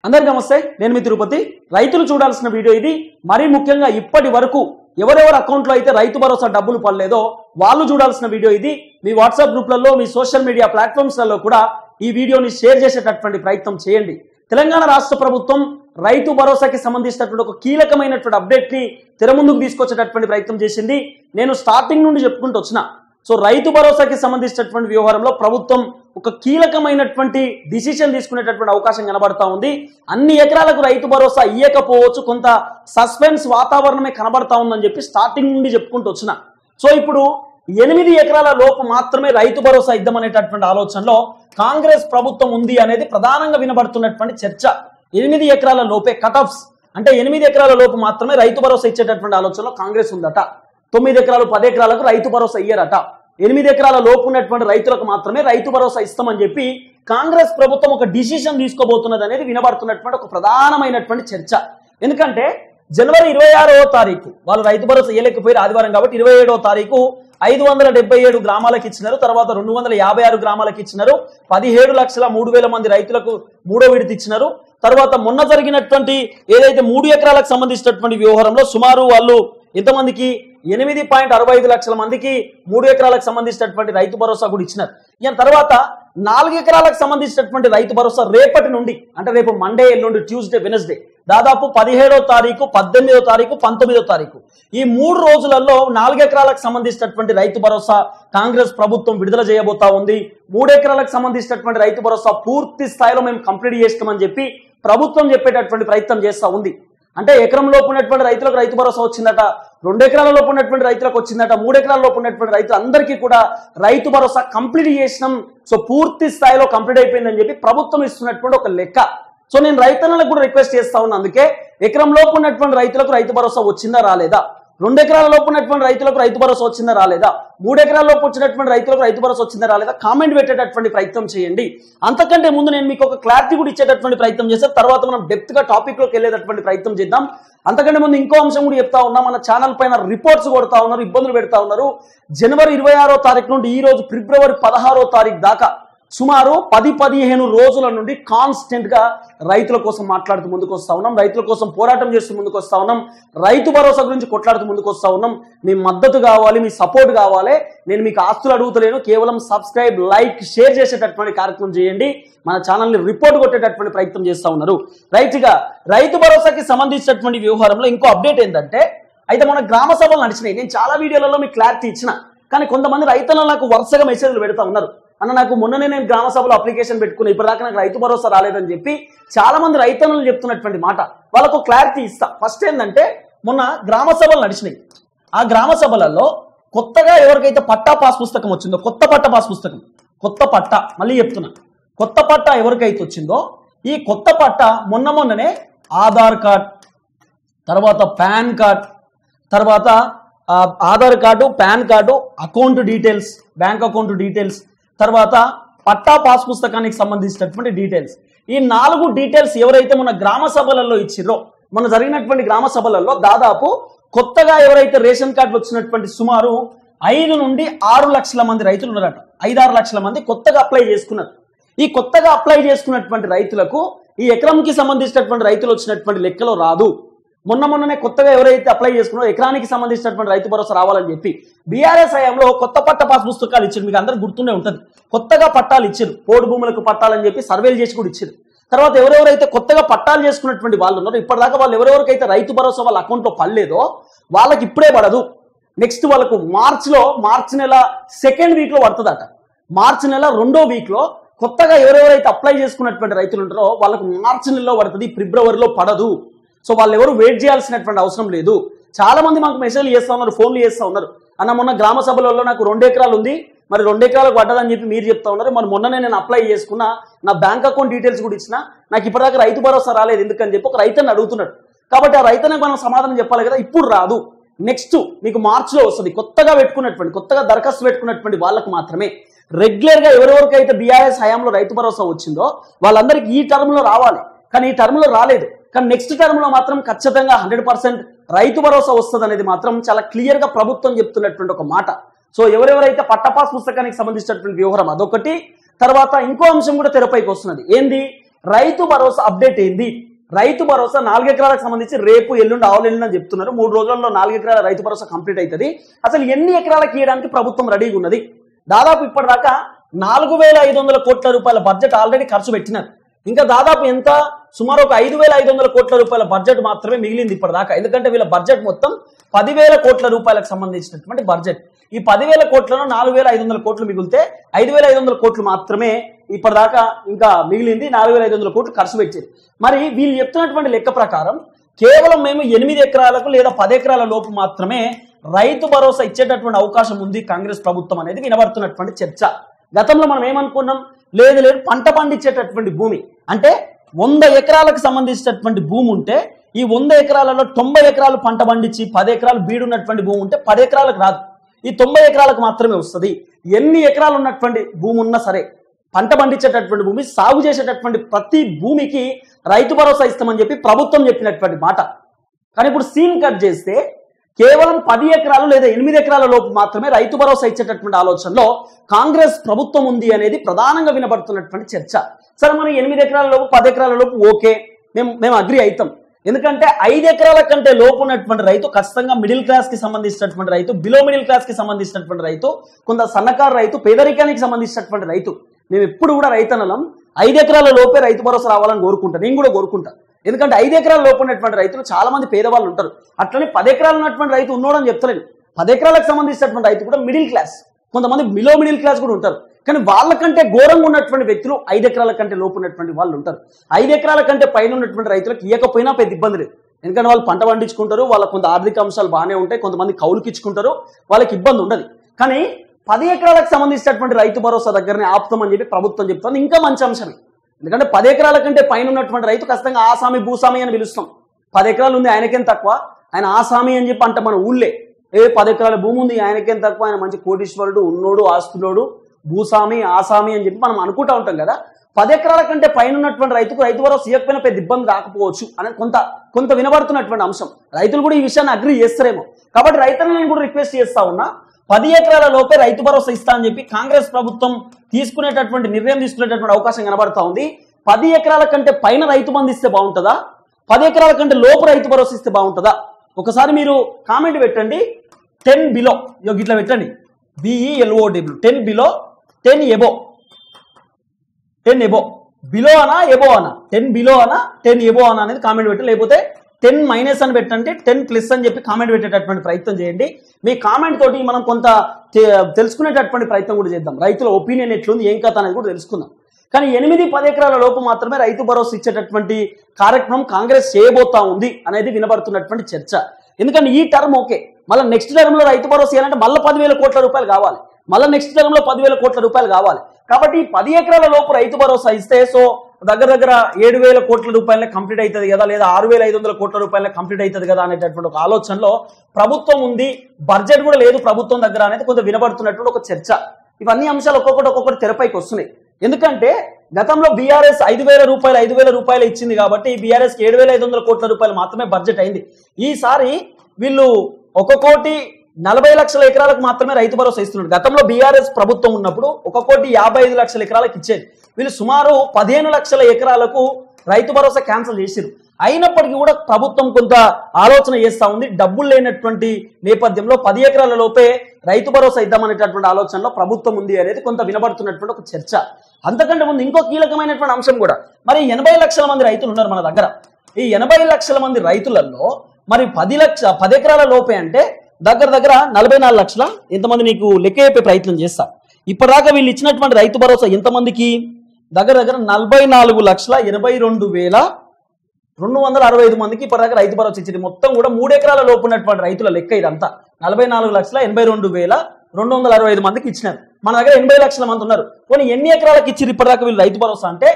అందరికీ నమస్తే, నేను మీ తిరుపతి. రైతులు చూడాల్సిన వీడియో ఇది. మరీ ముఖ్యంగా ఇప్పటి వరకు ఎవరెవరి అకౌంట్లో అయితే రైతు భరోసా డబ్బులు పడలేదో వాళ్ళు చూడాల్సిన వీడియో ఇది. మీ వాట్సాప్ గ్రూప్లలో, మీ సోషల్ మీడియా ప్లాట్ఫామ్స్లలో కూడా ఈ వీడియోని షేర్ చేసేటటువంటి ప్రయత్నం చేయండి. తెలంగాణ రాష్ట్ర ప్రభుత్వం రైతు భరోసాకి సంబంధించినటువంటి ఒక కీలకమైనటువంటి అప్డేట్ ని తెర ముందుకు తీసుకొచ్చేటటువంటి ప్రయత్నం చేసింది. నేను స్టార్టింగ్ నుండి చెప్పుకుంటూ వచ్చిన రైతు భరోసాకి సంబంధించినటువంటి వ్యవహారంలో ప్రభుత్వం ఒక కీలకమైనటువంటి డిసిషన్ తీసుకునేటటువంటి అవకాశం కనబడతా ఉంది. అన్ని ఎకరాలకు రైతు భరోసా ఇయ్యకపోవచ్చు, కొంత సస్పెన్స్ వాతావరణమే కనబడతా ఉందని చెప్పి స్టార్టింగ్ నుండి చెప్పుకుంటూ వచ్చిన. ఇప్పుడు 8 ఎకరాల లోపు మాత్రమే రైతు భరోసా ఇద్దామనేటటువంటి ఆలోచనలో కాంగ్రెస్ ప్రభుత్వం ఉంది అనేది ప్రధానంగా వినబడుతున్నటువంటి చర్చ. 8 ఎకరాల లోపే కటాఫ్స్, అంటే 8 ఎకరాల లోపు మాత్రమే రైతు భరోసా ఇచ్చేటటువంటి ఆలోచనలో కాంగ్రెస్ ఉందట. 9 ఎకరాలు 10 ఎకరాలకు రైతు భరోసా ఇయ్యరట. 8 ఎకరాల లోపు ఉన్నటువంటి రైతులకు మాత్రమే రైతు భరోసా ఇస్తామని చెప్పి కాంగ్రెస్ ప్రభుత్వం ఒక డిసిషన్ తీసుకోబోతున్నది అనేది వినబడుతున్నటువంటి ఒక ప్రధానమైనటువంటి చర్చ. ఎందుకంటే జనవరి 26వ తారీఖు వాళ్ళు రైతు భరోసా ఇయ్యలేకపోయారు, ఆదివారం కాబట్టి 27వ తారీఖు 577 గ్రామాలకు ఇచ్చినారు. తర్వాత 256 గ్రామాలకు ఇచ్చినారు. 17,03,000 మంది రైతులకు 3వ విడత ఇచ్చినారు. తర్వాత మొన్న జరిగినటువంటి ఏదైతే 3 ఎకరాలకు సంబంధించినటువంటి వ్యవహారంలో సుమారు వాళ్ళు ఎంతమందికి 8.65 లక్షల మందికి 3 ఎకరాలకు సంబంధించినటువంటి రైతు భరోసా కూడా ఇచ్చినారు. ఇక తర్వాత 4 ఎకరాలకు సంబంధించినటువంటి రైతు భరోసా రేపటి నుండి, అంటే రేపు మండే, ఎల్లుండి ట్యూస్డే, వెనస్డే, దాదాపు 17వ తారీఖు, 18వ తారీఖు, 19వ తారీఖు ఈ 3 రోజులలో 4 ఎకరాలకు సంబంధించినటువంటి రైతు భరోసా కాంగ్రెస్ ప్రభుత్వం విడుదల చేయబోతా ఉంది. 3 ఎకరాలకు సంబంధించినటువంటి రైతు భరోసా పూర్తి స్థాయిలో మేము కంప్లీట్ చేస్తామని చెప్పి ప్రభుత్వం చెప్పేటటువంటి ప్రయత్నం చేస్తూ ఉంది. అంటే ఎకరం లోపు ఉన్నటువంటి రైతులకు రైతు భరోసా వచ్చిందట, 2 ఎకరాల లోపు ఉన్నటువంటి రైతులకు వచ్చిందట, 3 ఎకరాల లోపు ఉన్నటువంటి రైతులందరికీ కూడా రైతు భరోసా కంప్లీట్ చేసినాం, పూర్తి స్థాయిలో కంప్లీట్ అయిపోయిందని చెప్పి ప్రభుత్వం ఇస్తున్నటువంటి ఒక లెక్క. నేను రైతన్నలకు కూడా రిక్వెస్ట్ చేస్తా ఉన్నా. అందుకే ఎకరం లోపు ఉన్నటువంటి రైతులకు రైతు భరోసా వచ్చిందా రాలేదా, 2 ఎకరాల లోపు ఉన్నటువంటి రైతులకు రైతు భరోసా వచ్చిందా రాలేదా, 3 ఎకరాల లోపు వచ్చినటువంటి రైతులకు రైతు భరోసా వచ్చిందా రాలేదా కామెంట్ పెట్టేటటువంటి ప్రయత్నం చేయండి. అంతకంటే ముందు నేను మీకు ఒక క్లారిటీ కూడా ఇచ్చేటటువంటి ప్రయత్నం చేస్తే తర్వాత మనం డెప్త్ గా టాపిక్ లోకి వెళ్ళేటటువంటి ప్రయత్నం చేద్దాం. అంతకంటే ముందు ఇంకో అంశం కూడా చెప్తా ఉన్నా. మన ఛానల్ పైన రిపోర్ట్స్ కొడతా ఉన్నారు, ఇబ్బందులు పెడతా ఉన్నారు. జనవరి 26వ తారీఖు నుండి ఈ రోజు ఫిబ్రవరి 16వ తారీఖు దాకా సుమారు 10-15 రోజుల నుండి కాన్స్టెంట్ గా రైతుల కోసం మాట్లాడుతూ ముందుకు వస్తా ఉన్నాం, రైతుల కోసం పోరాటం చేస్తూ ముందుకు వస్తా ఉన్నాం, రైతు భరోసా గురించి కొట్లాడుతూ ముందుకు వస్తా ఉన్నాం. మీ మద్దతు కావాలి, మీ సపోర్ట్ కావాలి. నేను మీకు ఆస్తులు అడుగుతలేను, కేవలం సబ్స్క్రైబ్, లైక్, షేర్ చేసేటటువంటి కార్యక్రమం చేయండి. మన ఛానల్ని రిపోర్ట్ కొట్టేటటువంటి ప్రయత్నం చేస్తూ ఉన్నారు. రైతుగా రైతు భరోసాకి సంబంధించినటువంటి వ్యవహారంలో ఇంకో అప్డేట్ ఏంటంటే, అయితే మన గ్రామ సభలు నడిచినాయి. నేను చాలా వీడియోలలో మీకు క్లారిటీ ఇచ్చిన, కానీ కొంతమంది రైతులు నాకు వరుసగా మెసేజ్లు పెడతా ఉన్నారు. అన్న నాకు మొన్ననే నేను గ్రామ సభలో అప్లికేషన్ పెట్టుకుని ఇప్పటిదాకా నాకు రైతు భరోసా రాలేదని చెప్పి చాలా మంది రైతన్నలు చెప్తున్నటువంటి మాట. వాళ్ళకు క్లారిటీ ఇస్తా. ఫస్ట్ ఏంటంటే, మొన్న గ్రామ సభలు నడిచినాయి. ఆ గ్రామ సభలలో కొత్తగా ఎవరికైతే పట్టా పాస్ పుస్తకం వచ్చిందో, కొత్త పట్టా పాస్ పుస్తకం, కొత్త పట్టా, మళ్ళీ చెప్తున్నా, కొత్త పట్టా ఎవరికైతే వచ్చిందో ఈ కొత్త పట్టా మొన్ననే ఆధార్ కార్డ్, తర్వాత పాన్ కార్డ్, తర్వాత Aadhaar card, pan card, account details, bank account details, తర్వాత పట్టా పాస్ పుస్తకానికి సంబంధించినటువంటి డీటెయిల్స్, ఈ 4 డీటెయిల్స్ ఎవరైతే మన గ్రామ సభలలో ఇచ్చిర్రో, మన జరిగినటువంటి గ్రామ సభలలో దాదాపు కొత్తగా ఎవరైతే రేషన్ కార్డులు వచ్చినటువంటి సుమారు 5 నుండి 6 లక్షల మంది రైతులు ఉన్నారట. 5-6 లక్షల మంది కొత్తగా అప్లై చేసుకున్నారు. ఈ కొత్తగా అప్లై చేసుకున్నటువంటి రైతులకు ఈ ఎకరంకి సంబంధించినటువంటి రైతులు వచ్చినటువంటి లెక్కలో రాదు. మొన్ననే కొత్తగా ఎవరైతే అప్లై చేసుకున్నారో ఎకరానికి సంబంధించినటువంటి రైతు భరోసా రావాలని చెప్పి బీఆర్ఎస్ హయాంలో కొత్త పట్ట పాస్ పుస్తకాలు ఇచ్చారు. మీకు అందరికి గుర్తుండే ఉంటుంది. కొత్తగా పట్టాలు ఇచ్చారు, పోడు భూములకు పట్టాలని చెప్పి సర్వేలు చేసి కూడా ఇచ్చారు. తర్వాత ఎవరెవరైతే కొత్తగా పట్టాలు చేసుకున్నటువంటి వాళ్ళు ఉన్నారో ఇప్పటిదాకా వాళ్ళు ఎవరెవరికైతే రైతు భరోసా వాళ్ళ అకౌంట్లో పడలేదో వాళ్ళకి ఇప్పుడే పడదు. నెక్స్ట్ వాళ్ళకు మార్చి నెల 2nd వీక్లో పడుతుందట. మార్చి నెల 2వ వీక్లో కొత్తగా ఎవరెవరైతే అప్లై చేసుకున్నటువంటి రైతులు ఉంటారో వాళ్ళకు మార్చి నెలలో పడుతుంది, ఫిబ్రవరిలో పడదు. వాళ్ళు ఎవరు వెయిట్ చేయాల్సినటువంటి అవసరం లేదు. చాలా మంది మాకు మెసేజ్లు చేస్తూ ఉన్నారు, ఫోన్లు చేస్తూ ఉన్నారు. అన్న మొన్న గ్రామ సభలలో నాకు 2 ఎకరాలు ఉంది, మరి 2 ఎకరాలకు పడ్డదని చెప్పి మీరు చెప్తా ఉన్నారు. మరి మొన్ననే నేను అప్లై చేసుకున్నా, నా బ్యాంక్ అకౌంట్ డీటెయిల్స్ కూడా ఇచ్చిన, నాకు ఇప్పటిదాకా రైతు భరోసా రాలేదు ఎందుకని చెప్పి ఒక రైతుని అడుగుతున్నాడు. కాబట్టి ఆ రైతునికి మనం సమాధానం చెప్పాలి కదా. ఇప్పుడు రాదు, నెక్స్ట్ మీకు మార్చిలో వస్తుంది. కొత్తగా దరఖాస్తు పెట్టుకున్నటువంటి వాళ్ళకు మాత్రమే రెగ్యులర్ గా ఎవరెవరికైతే బీఆర్ఎస్ హయాంలో రైతు భరోసా వచ్చిందో వాళ్ళందరికీ ఈ టర్మ్ లో రావాలి, కానీ ఈ టర్మ్ లో రాలేదు. కానీ నెక్స్ట్ టర్మ్ లో మాత్రం ఖచ్చితంగా 100% రైతు భరోసా వస్తుంది అనేది మాత్రం చాలా క్లియర్ గా ప్రభుత్వం చెప్తున్నటువంటి ఒక మాట. ఎవరెవరైతే పట్టపాస్ పుస్తకానికి సంబంధించినటువంటి వ్యవహారం అదొకటి. తర్వాత ఇంకో అంశం కూడా తెరపైకి వస్తున్నది. ఏంది, రైతు భరోసా అప్డేట్ ఏంది? రైతు భరోసా 4 ఎకరాలకు సంబంధించి రేపు ఎల్లుండి ఆవులెల్లుండి అని చెప్తున్నారు. 3 రోజుల్లో 4 ఎకరాల రైతు భరోసా కంప్లీట్ అవుతుంది. అసలు ఎన్ని ఎకరాలకు ఇవ్వడానికి ప్రభుత్వం రెడీగా ఉన్నది? దాదాపు ఇప్పటిదాకా 4,500 కోట్ల రూపాయల బడ్జెట్ ఆల్రెడీ ఖర్చు పెట్టినారు. ఇంకా దాదాపు ఎంత? సుమారు ఒక 5,500 కోట్ల రూపాయల బడ్జెట్ మాత్రమే మిగిలింది ఇప్పటిదాకా. ఎందుకంటే వీళ్ళ బడ్జెట్ మొత్తం 10,000 కోట్ల రూపాయలకు సంబంధించినటువంటి బడ్జెట్. ఈ 10,000 కోట్లను 4,500 కోట్లు మిగిలితే 5,500 కోట్లు మాత్రమే ఇప్పటిదాకా ఇంకా మిగిలింది. 4,500 కోట్లు ఖర్చు పెట్టారు. మరి వీళ్ళు చెప్తున్నటువంటి లెక్క ప్రకారం కేవలం మేము 8 ఎకరాలకు లేదా 10 ఎకరాల లోపు మాత్రమే రైతు భరోసా ఇచ్చేటటువంటి అవకాశం ఉంది కాంగ్రెస్ ప్రభుత్వం అనేది వినబడుతున్నటువంటి చర్చ. గతంలో మనం ఏమనుకున్నాం? లేదు పంట పండించేటటువంటి భూమి అంటే 100 ఎకరాలకు సంబంధించినటువంటి భూమి ఉంటే ఈ 100 ఎకరాలలో 90 ఎకరాలు పంట పండించి 10 ఎకరాలు బీడున్నటువంటి భూమి ఉంటే 10 ఎకరాలకు రాదు, ఈ 90 ఎకరాలకు మాత్రమే వస్తుంది. ఎన్ని ఎకరాలు ఉన్నటువంటి భూమి ఉన్నా సరే పంట పండించేటటువంటి భూమి, సాగు చేసేటటువంటి ప్రతి భూమికి రైతు భరోసా ఇస్తామని చెప్పి ప్రభుత్వం చెప్పినటువంటి మాట. కానీ ఇప్పుడు సీన్ కట్ చేస్తే కేవలం 10 ఎకరాలు లేదా 8 ఎకరాల లోపు మాత్రమే రైతు భరోసా ఇచ్చేటటువంటి ఆలోచనలో కాంగ్రెస్ ప్రభుత్వం ఉంది అనేది ప్రధానంగా వినబడుతున్నటువంటి చర్చ. సరే మనం 8 ఎకరాల లోపు 10 ఎకరాల లోపు ఓకే, మేము అగ్రి అవుతాం. ఎందుకంటే 5 ఎకరాల కంటే లోపు ఉన్నటువంటి రైతు ఖచ్చితంగా మిడిల్ క్లాస్ కి సంబంధించినటువంటి రైతు, బిలో మిడిల్ క్లాస్ కి సంబంధించినటువంటి రైతు, కొంత సన్నకారు రైతు, పేదరికానికి సంబంధించినటువంటి రైతు. మేము ఎప్పుడు కూడా రైతన్నలం 5 ఎకరాల లోపే రైతు భరోసా రావాలని కోరుకుంటాను. నేను కూడా కోరుకుంటాను. ఎందుకంటే 5 ఎకరాల లోపు ఉన్నటువంటి రైతులు చాలా మంది పేదవాళ్ళు ఉంటారు. అట్లనే 10 ఎకరాలు ఉన్నటువంటి రైతు ఉన్నాడని చెప్తలేదు. 10 ఎకరాలకు సంబంధించినటువంటి రైతు కూడా మిడిల్ క్లాస్, కొంతమంది బిలో మిడిల్ క్లాస్ కూడా ఉంటారు. కానీ వాళ్ళకంటే ఘోరంగా ఉన్నటువంటి వ్యక్తులు 5 ఎకరాల కంటే లోపు ఉన్నటువంటి వాళ్ళు ఉంటారు. 5 ఎకరాల కంటే పైన ఉన్నటువంటి రైతులకు ఇవ్వకపోయినా పెద్ద ఇబ్బంది లేదు. ఎందుకంటే వాళ్ళు పంట పండించుకుంటారు, వాళ్ళ కొంత ఆర్థిక అంశాలు బాగానే ఉంటాయి, కొంతమంది కౌలుకి ఇచ్చుకుంటారు, వాళ్ళకి ఇబ్బంది ఉండదు. కానీ 10 ఎకరాలకు సంబంధించినటువంటి రైతు భరోసా దగ్గరనే ఆపుతామని చెప్పి ప్రభుత్వం చెప్తుంది. ఇంకా మంచి అంశమే. ఎందుకంటే 10 ఎకరాల కంటే పైన ఉన్నటువంటి రైతు ఖచ్చితంగా ఆసామి భూస్వామి అని పిలుస్తాం. 10 ఎకరాలు ఉంది ఆయనకేం తక్కువ, ఆయన ఆసామి అని చెప్పి అంటే మన ఊళ్ళే 10 ఎకరాల భూమి ఉంది ఆయనకేం తక్కువ, ఆయన మంచి కోటీశ్వరుడు, ఉన్నోడు, ఆస్తులోడు, భూస్వామి, ఆసామి అని చెప్పి మనం అనుకుంటా ఉంటాం కదా. 10 ఎకరాల కంటే పైన ఉన్నటువంటి రైతుకు రైతు భరోసా ఇవ్వకపోయినా పెద్ద ఇబ్బంది రాకపోవచ్చు అనేది కొంత వినబడుతున్నటువంటి అంశం. రైతులు కూడా ఈ విషయాన్ని అగ్రి చేస్తారేమో. కాబట్టి రైతులను నేను కూడా రిక్వెస్ట్ చేస్తా ఉన్నా, 10 ఎకరాల లోపే రైతు భరోసా ఇస్తా అని చెప్పి కాంగ్రెస్ ప్రభుత్వం నిర్ణయం తీసుకునేటటువంటి అవకాశం కనబడతా ఉంది. 10 ఎకరాల కంటే పైన రైతు బంధు ఇస్తే బాగుంటుందా, 10 ఎకరాల కంటే లోపు రైతు భరోసా ఇస్తే బాగుంటుందా? ఒకసారి మీరు కామెంట్ పెట్టండి. 10 బిలో ఇట్లా పెట్టండి, BELOW 10 below 10 above, 10 above, below అనా ఎబో అనా, 10 బిలో అనా 10 ఎబో అనా అనేది కామెంట్ పెట్టండి. లేకపోతే 10 మైనస్ అని పెట్టండి, 10 ప్లస్ అని చెప్పి కామెంట్ పెట్టేటటువంటి ప్రయత్నం చేయండి. మీ కామెంట్ తోటి మనం కొంత తెలుసుకునేటటువంటి ప్రయత్నం కూడా చేద్దాం. రైతుల ఒపీనియన్ ఎట్లుంది, ఏం కథ అనేది కూడా తెలుసుకుందాం. కానీ 8-10 ఎకరాల లోపు మాత్రమే రైతు భరోసా ఇచ్చేటటువంటి కార్యక్రమం కాంగ్రెస్ చేయబోతా ఉంది అనేది వినబడుతున్నటువంటి చర్చ. ఎందుకంటే ఈ టర్మ్ ఓకే, మళ్ళీ నెక్స్ట్ టర్మ్ లో రైతు భరోసా ఇవ్వాలంటే మళ్ళీ 10,000 కోట్ల రూపాయలు కావాలి, మళ్ళీ నెక్స్ట్ టర్మ్ లో 10,000 కోట్ల రూపాయలు కావాలి. కాబట్టి 10 ఎకరాల లోపు రైతు భరోసా ఇస్తే దగ్గర 7,000 కోట్ల రూపాయలనే కంప్లీట్ అవుతుంది కదా, లేదా 6,500 కోట్ల రూపాయలనే కంప్లీట్ అవుతుంది కదా అనేటటువంటి ఒక ఆలోచనలో ప్రభుత్వం ఉంది. బడ్జెట్ కూడా లేదు ప్రభుత్వం దగ్గర అనేది కొంత వినబడుతున్నటువంటి ఒక చర్చ. ఇవన్నీ అంశాలు ఒక్కొక్కటి తెరపైకి వస్తున్నాయి. ఎందుకంటే గతంలో బీఆర్ఎస్ 5,000 రూపాయలు ఇచ్చింది కాబట్టి బీఆర్ఎస్ కి 7,500 కోట్ల రూపాయలు మాత్రమే బడ్జెట్ అయింది. ఈసారి వీళ్ళు 1,40,00,000 ఎకరాలకు మాత్రమే రైతు భరోసా ఇస్తున్నారు. గతంలో బీఆర్ఎస్ ప్రభుత్వం ఉన్నప్పుడు 1,55,00,000 ఎకరాలకు ఇచ్చేది. వీళ్ళు సుమారు 15 లక్షల ఎకరాలకు రైతు భరోసా క్యాన్సిల్ చేసిరు. అయినప్పటికీ కూడా ప్రభుత్వం కొంత ఆలోచన చేస్తా ఉంది. డబ్బులు లేనటువంటి నేపథ్యంలో 10 ఎకరాల లోపే రైతు భరోసా ఇద్దామనేటటువంటి ఆలోచనలో ప్రభుత్వం ఉంది అనేది కొంత వినబడుతున్నటువంటి ఒక చర్చ. అంతకంటే ముందు ఇంకో కీలకమైనటువంటి అంశం కూడా, మరి 80 లక్షల మంది రైతులు ఉన్నారు మన దగ్గర. ఈ 80 లక్షల మంది రైతులలో మరి 10 ఎకరాల లోపే అంటే దగ్గర 44 లక్షల, ఎంతమంది నీకు లెక్క చెప్పే ప్రయత్నం చేస్తా. ఇప్పటిదాకా వీళ్ళు ఇచ్చినటువంటి రైతు భరోసా ఎంతమందికి? దగ్గర 44,82,265 మందికి ఇప్పటిదాకా రైతు భరోసా ఇచ్చింది. మొత్తం కూడా 3 ఎకరాల లోపు ఉన్నటువంటి రైతుల లెక్క ఇదంతా. 44,82,265 మందికి ఇచ్చినారు. మన దగ్గర 80 లక్షల మంది ఉన్నారు. కొన్ని ఎన్ని ఎకరాలకు ఇచ్చారు ఇప్పటిదాకా వీళ్ళు రైతు భరోసా అంటే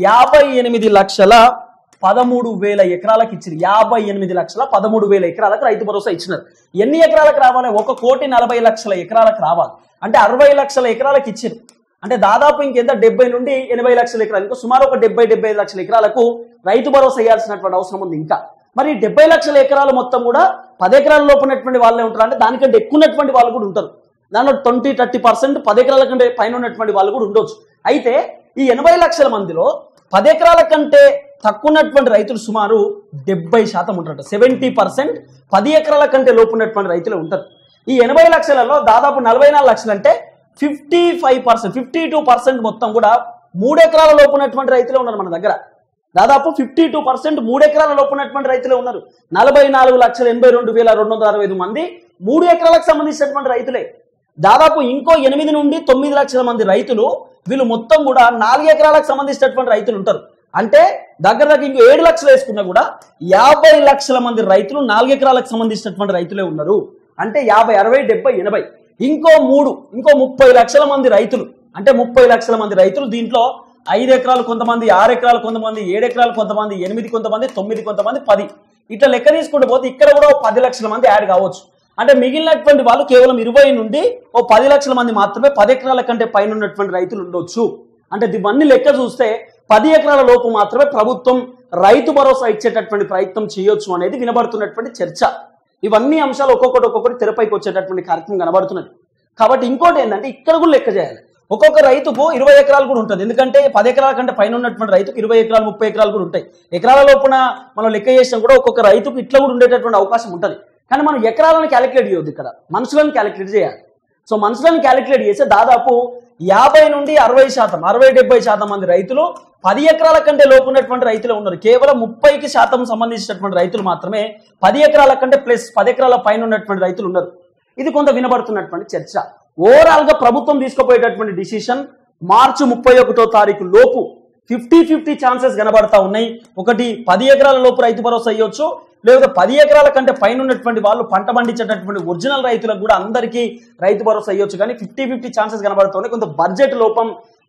58,13,000 ఎకరాలకు ఇచ్చారు. 58,13,000 ఎకరాలకు రైతు భరోసా ఇచ్చినారు. ఎన్ని ఎకరాలకు రావాలి? 1,40,40,00,000 ఎకరాలకు రావాలి. అంటే 60 లక్షల ఎకరాలకు ఇచ్చారు. అంటే దాదాపు ఇంకెంత 70 నుండి 80 లక్షల ఎకరాలు, ఇంకా సుమారు ఒక 70-75 లక్షల ఎకరాలకు రైతు భరోసా వేయాల్సినటువంటి అవసరం ఉంది. ఇంకా మరి 70 లక్షల ఎకరాలు మొత్తం కూడా 10 ఎకరాల లోపు ఉన్నటువంటి వాళ్ళే ఉంటారు. అంటే దానికంటే ఎక్కువ ఉన్నటువంటి వాళ్ళు కూడా ఉంటారు. దానిలో 20-30% 10 ఎకరాల కంటే పైన ఉన్నటువంటి వాళ్ళు కూడా ఉండొచ్చు. అయితే ఈ 80 లక్షల మందిలో 10 ఎకరాల కంటే తక్కువ ఉన్నటువంటి రైతులు సుమారు 70% ఉంటారు. 70% 10 ఎకరాల కంటే లోపు ఉన్నటువంటి రైతులు ఉంటారు. ఈ 80 లక్షలలో దాదాపు 44 లక్షలు అంటే 55%, 52% మొత్తం కూడా 3 ఎకరాల లోపు ఉన్నటువంటి రైతులే ఉన్నారు మన దగ్గర. దాదాపు 52% 3 ఎకరాల లోపు ఉన్నటువంటి రైతులే ఉన్నారు. 44,82,265 మంది 3 ఎకరాలకు సంబంధించినటువంటి రైతులే. దాదాపు ఇంకో 8 నుండి 9 లక్షల మంది రైతులు, వీళ్ళు మొత్తం కూడా 4 ఎకరాలకు సంబంధించినటువంటి రైతులు ఉంటారు. అంటే దగ్గర ఇంకో 7 లక్షలు వేసుకున్నా కూడా 50 లక్షల మంది రైతులు 4 ఎకరాలకు సంబంధించినటువంటి రైతులే ఉన్నారు. అంటే 50, 60, 70, 80 ఇంకో 30 లక్షల మంది రైతులు, అంటే 30 లక్షల మంది రైతులు. దీంట్లో 5 ఎకరాలు కొంతమంది, 6 ఎకరాలు కొంతమంది, 7 ఎకరాలు కొంతమంది, 8 కొంతమంది, 9 కొంతమంది, 10 ఇట్లా లెక్క తీసుకుంటూ పోతే ఇక్కడ కూడా 10 లక్షల మంది యాడ్ కావచ్చు. అంటే మిగిలినటువంటి వాళ్ళు కేవలం 20 నుండి 10 లక్షల మంది మాత్రమే 10 ఎకరాల కంటే పైన ఉన్నటువంటి రైతులు ఉండొచ్చు. అంటే ఇవన్నీ లెక్క చూస్తే 10 ఎకరాల లోపు మాత్రమే ప్రభుత్వం రైతు భరోసా ఇచ్చేటటువంటి ప్రయత్నం చేయొచ్చు అనేది వినబడుతున్నటువంటి చర్చ. ఇవన్నీ అంశాలు ఒక్కొక్కటి తెరపైకి వచ్చేటటువంటి కార్యక్రమం కనబడుతున్నది. కాబట్టి ఇంకోటి ఏంటంటే ఇక్కడ కూడా లెక్క చేయాలి. ఒక్కొక్క రైతుకు 20 ఎకరాలు కూడా ఉంటుంది. ఎందుకంటే 10 ఎకరాల కంటే పైన ఉన్నటువంటి రైతుకు 20 ఎకరాలు, 30 ఎకరాలు కూడా ఉంటాయి. ఎకరాల లోపున మనం లెక్క చేసినా కూడా ఒక్కొక్క రైతుకు ఇట్లా కూడా ఉండేటటువంటి అవకాశం ఉంటుంది. కానీ మనం ఎకరాలను క్యాలిక్యులేట్ చేయొద్దు, ఇక్కడ మనుషులను క్యాలిక్యులేట్ చేయాలి. సో మనుషులను క్యాలిక్యులేట్ చేస్తే దాదాపు 50 నుండి 60%, 60-70% మంది రైతులు 10 ఎకరాల కంటే లోపు ఉన్నటువంటి రైతులు ఉన్నారు. కేవలం 30% సంబంధించినటువంటి రైతులు మాత్రమే 10 ఎకరాల కంటే ప్లస్ 10 ఎకరాల పైన ఉన్నటువంటి రైతులు ఉన్నారు. ఇది కొంత వినబడుతున్నటువంటి చర్చ. ఓవరాల్ గా ప్రభుత్వం తీసుకుపోయేటటువంటి డిసిషన్ మార్చి 31వ తారీఖు లోపు 50-50 ఛాన్సెస్ కనబడతా ఉన్నాయి. ఒకటి 10 ఎకరాల లోపు రైతు భరోసా ఇవ్వచ్చు, లేదా 10 ఎకరాల కంటే పైన ఉన్నటువంటి వాళ్ళు పంట పండించేటటువంటి ఒరిజినల్ రైతులకు కూడా అందరికీ రైతు భరోసా ఇవ్వచ్చు. కానీ 50-50 ఛాన్సెస్ కనబడుతున్నాయి. కొంత బడ్జెట్ లోపం,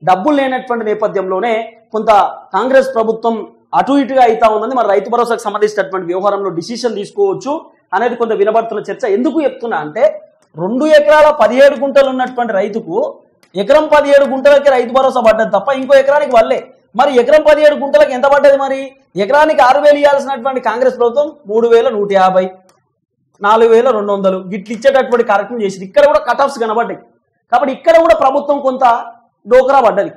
డబ్బులు లేనటువంటి నేపథ్యంలోనే కొంత కాంగ్రెస్ ప్రభుత్వం అటు ఇటుగా అవుతా ఉన్నది. మరి రైతు భరోసాకు సంబంధించినటువంటి వ్యవహారంలో డిసిషన్ తీసుకోవచ్చు అనేది కొంత వినబడుతున్న చర్చ. ఎందుకు చెప్తున్నా అంటే 2 ఎకరాల 17 గుంటలు ఉన్నటువంటి రైతుకు ఎకరం 17 గుంటలకి రైతు భరోసా పడ్డది తప్ప ఇంకో ఎకరానికి వల్లే. మరి ఎకరం 17 గుంటలకు ఎంత పడ్డది? మరి ఎకరానికి 6,000 ఇవ్వాల్సినటువంటి కాంగ్రెస్ ప్రభుత్వం 3,150, 4,200 గిట్లు ఇచ్చేటటువంటి కార్యక్రమం చేసింది. ఇక్కడ కూడా కట్ ఆఫ్స్ కనబడ్డాయి. కాబట్టి ఇక్కడ కూడా ప్రభుత్వం కొంత డోకరా పడ్డది.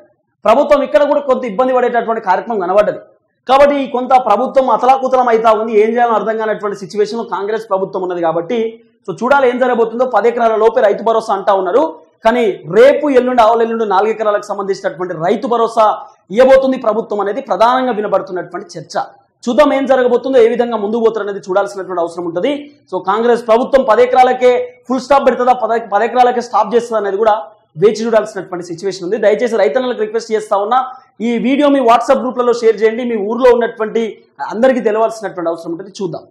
ప్రభుత్వం ఇక్కడ కూడా కొంత ఇబ్బంది పడేటటువంటి కార్యక్రమం కనబడ్డది. కాబట్టి కొంత ప్రభుత్వం అతలాకుతలం అవుతా ఉంది. ఏం చేయాలో అర్థం కానటువంటి సిచ్యువేషన్ లో కాంగ్రెస్ ప్రభుత్వం ఉన్నది. కాబట్టి సో చూడాలి ఏం జరగబోతుందో. 10 ఎకరాల లోపే రైతు భరోసా అంటా ఉన్నారు. కానీ రేపు ఎల్లుండి 4 ఎకరాలకు సంబంధించినటువంటి రైతు భరోసా ఇవ్వబోతుంది ప్రభుత్వం అనేది ప్రధానంగా వినబడుతున్నటువంటి చర్చ. చూద్దాం ఏం జరగబోతుందో, ఏ విధంగా ముందుకు పోతారు అనేది చూడాల్సినటువంటి అవసరం ఉంటుంది. సో కాంగ్రెస్ ప్రభుత్వం 10 ఎకరాలకే ఫుల్ స్టాప్ పెడుతుందా, 10 ఎకరాలకే స్టాప్ చేస్తుందా అనేది కూడా వేచి చూడాల్సినటువంటి సిచ్యువేషన్ ఉంది. దయచేసి రైతన్నలకు రిక్వెస్ట్ చేస్తా ఉన్నా, ఈ వీడియో మీ వాట్సాప్ గ్రూప్లలో షేర్ చేయండి. మీ ఊర్లో ఉన్నటువంటి అందరికీ తెలవాల్సినటువంటి అవసరం ఉంటుంది. చూద్దాం.